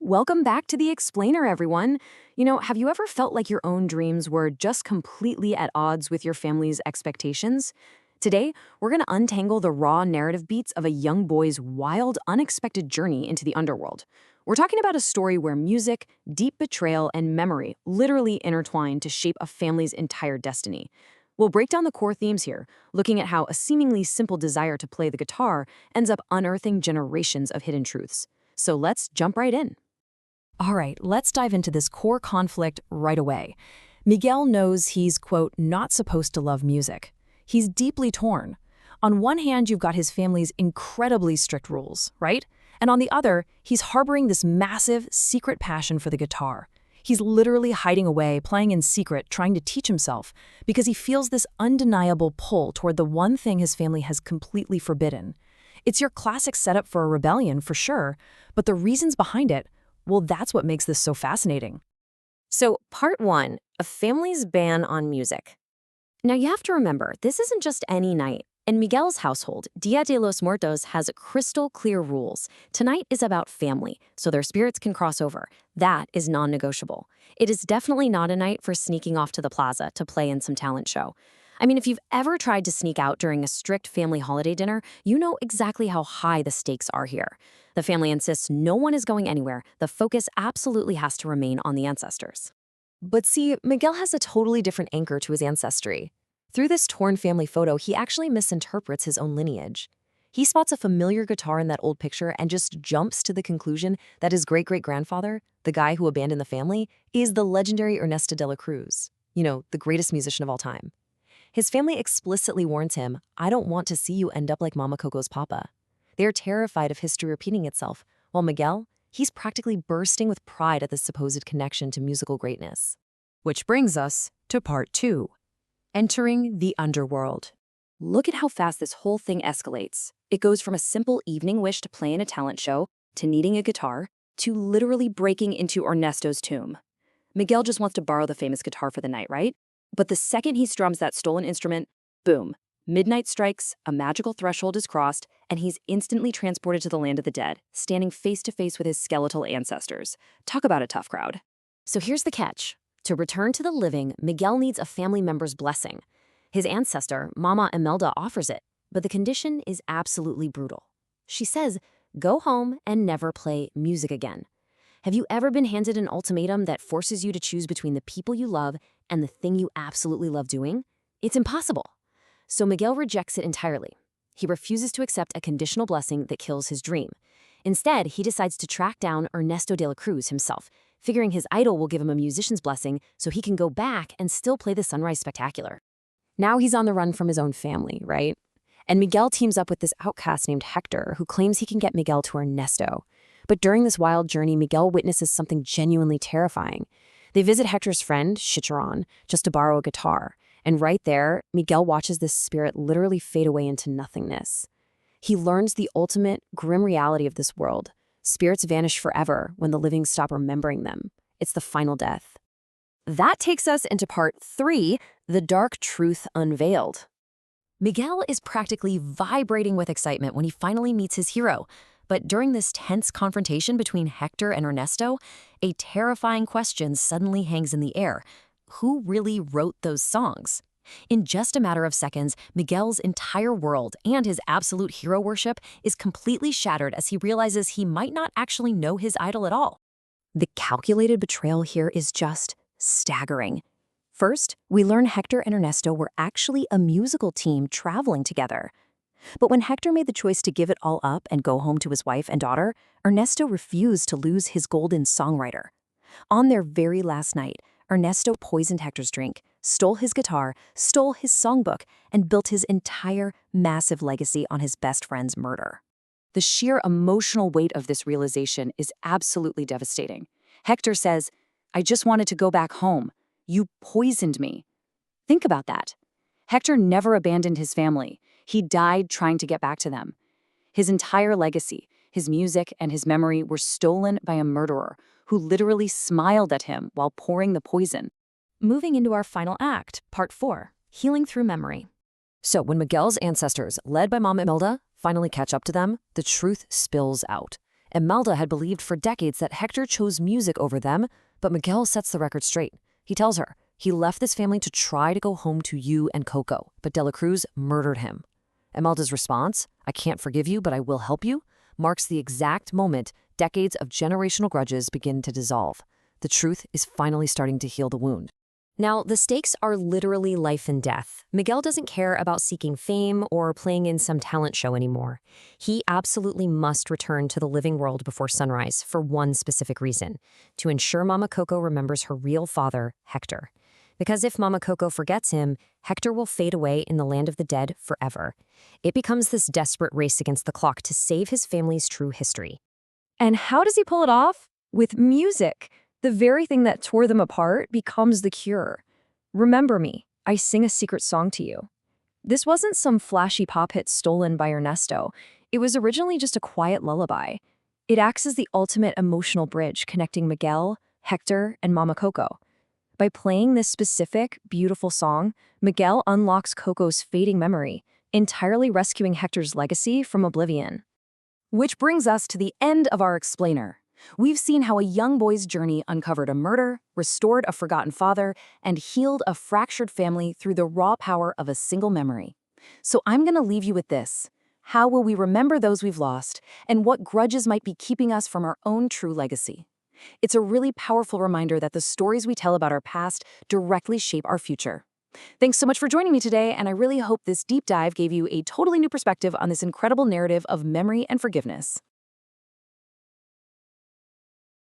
Welcome back to The Explainer, everyone. Have you ever felt like your own dreams were just completely at odds with your family's expectations? Today, we're going to untangle the raw narrative beats of a young boy's wild, unexpected journey into the underworld. We're talking about a story where music, deep betrayal, and memory literally intertwine to shape a family's entire destiny. We'll break down the core themes here, looking at how a seemingly simple desire to play the guitar ends up unearthing generations of hidden truths. So let's jump right in. All right, let's dive into this core conflict right away. Miguel knows he's, quote, not supposed to love music. He's deeply torn. On one hand, you've got his family's incredibly strict rules, right? And on the other, he's harboring this massive, secret passion for the guitar. He's literally hiding away, playing in secret, trying to teach himself, because he feels this undeniable pull toward the one thing his family has completely forbidden. It's your classic setup for a rebellion, for sure, but the reasons behind it, well, that's what makes this so fascinating. So, part one, a family's ban on music. Now, you have to remember, this isn't just any night. In Miguel's household, Dia de los Muertos has crystal clear rules. Tonight is about family, so their spirits can cross over. That is non-negotiable. It is definitely not a night for sneaking off to the plaza to play in some talent show. I mean, if you've ever tried to sneak out during a strict family holiday dinner, you know exactly how high the stakes are here. The family insists no one is going anywhere. The focus absolutely has to remain on the ancestors. But see, Miguel has a totally different anchor to his ancestry. Through this torn family photo, he actually misinterprets his own lineage. He spots a familiar guitar in that old picture and just jumps to the conclusion that his great-great-grandfather, the guy who abandoned the family, is the legendary Ernesto de la Cruz, the greatest musician of all time. His family explicitly warns him, "I don't want to see you end up like Mama Coco's papa." They are terrified of history repeating itself, while Miguel, he's practically bursting with pride at this supposed connection to musical greatness. Which brings us to part two, entering the underworld. Look at how fast this whole thing escalates. It goes from a simple evening wish to play in a talent show, to needing a guitar, to literally breaking into Ernesto's tomb. Miguel just wants to borrow the famous guitar for the night, right? But the second he strums that stolen instrument, boom, midnight strikes, a magical threshold is crossed, and he's instantly transported to the land of the dead, standing face to face with his skeletal ancestors. Talk about a tough crowd. So here's the catch. To return to the living, Miguel needs a family member's blessing. His ancestor, Mama Imelda, offers it, but the condition is absolutely brutal. She says, go home and never play music again. Have you ever been handed an ultimatum that forces you to choose between the people you love and the thing you absolutely love doing? It's impossible. So Miguel rejects it entirely. He refuses to accept a conditional blessing that kills his dream. Instead, he decides to track down Ernesto de la Cruz himself, figuring his idol will give him a musician's blessing so he can go back and still play the Sunrise Spectacular. Now he's on the run from his own family, right? And Miguel teams up with this outcast named Hector, who claims he can get Miguel to Ernesto. But during this wild journey, Miguel witnesses something genuinely terrifying. They visit Hector's friend, Chicharon, just to borrow a guitar. And right there, Miguel watches this spirit literally fade away into nothingness. He learns the ultimate, grim reality of this world. Spirits vanish forever when the living stop remembering them. It's the final death. That takes us into part three, the dark truth unveiled. Miguel is practically vibrating with excitement when he finally meets his hero. But during this tense confrontation between Hector and Ernesto, a terrifying question suddenly hangs in the air. Who really wrote those songs? In just a matter of seconds, Miguel's entire world and his absolute hero worship is completely shattered as he realizes he might not actually know his idol at all. The calculated betrayal here is just staggering. First, we learn Hector and Ernesto were actually a musical team traveling together. But when Hector made the choice to give it all up and go home to his wife and daughter, Ernesto refused to lose his golden songwriter. On their very last night, Ernesto poisoned Hector's drink, stole his guitar, stole his songbook, and built his entire massive legacy on his best friend's murder. The sheer emotional weight of this realization is absolutely devastating. Hector says, "I just wanted to go back home. You poisoned me." Think about that. Hector never abandoned his family. He died trying to get back to them. His entire legacy, his music, and his memory were stolen by a murderer who literally smiled at him while pouring the poison. Moving into our final act, part 4, healing through memory. So when Miguel's ancestors, led by Mama Imelda, finally catch up to them, the truth spills out. Imelda had believed for decades that Hector chose music over them, but Miguel sets the record straight. He tells her, he left this family to try to go home to you and Coco, but De La Cruz murdered him. Imelda's response, I can't forgive you, but I will help you, marks the exact moment decades of generational grudges begin to dissolve. The truth is finally starting to heal the wound. Now, the stakes are literally life and death. Miguel doesn't care about seeking fame or playing in some talent show anymore. He absolutely must return to the living world before sunrise for one specific reason: to ensure Mama Coco remembers her real father, Hector. Because if Mama Coco forgets him, Hector will fade away in the land of the dead forever. It becomes this desperate race against the clock to save his family's true history. And how does he pull it off? With music. The very thing that tore them apart becomes the cure. Remember me, I sing a secret song to you. This wasn't some flashy pop hit stolen by Ernesto. It was originally just a quiet lullaby. It acts as the ultimate emotional bridge connecting Miguel, Hector, and Mama Coco. By playing this specific, beautiful song, Miguel unlocks Coco's fading memory, entirely rescuing Hector's legacy from oblivion. Which brings us to the end of our explainer. We've seen how a young boy's journey uncovered a murder, restored a forgotten father, and healed a fractured family through the raw power of a single memory. So I'm going to leave you with this. How will we remember those we've lost, and what grudges might be keeping us from our own true legacy? It's a really powerful reminder that the stories we tell about our past directly shape our future. Thanks so much for joining me today, and I really hope this deep dive gave you a totally new perspective on this incredible narrative of memory and forgiveness.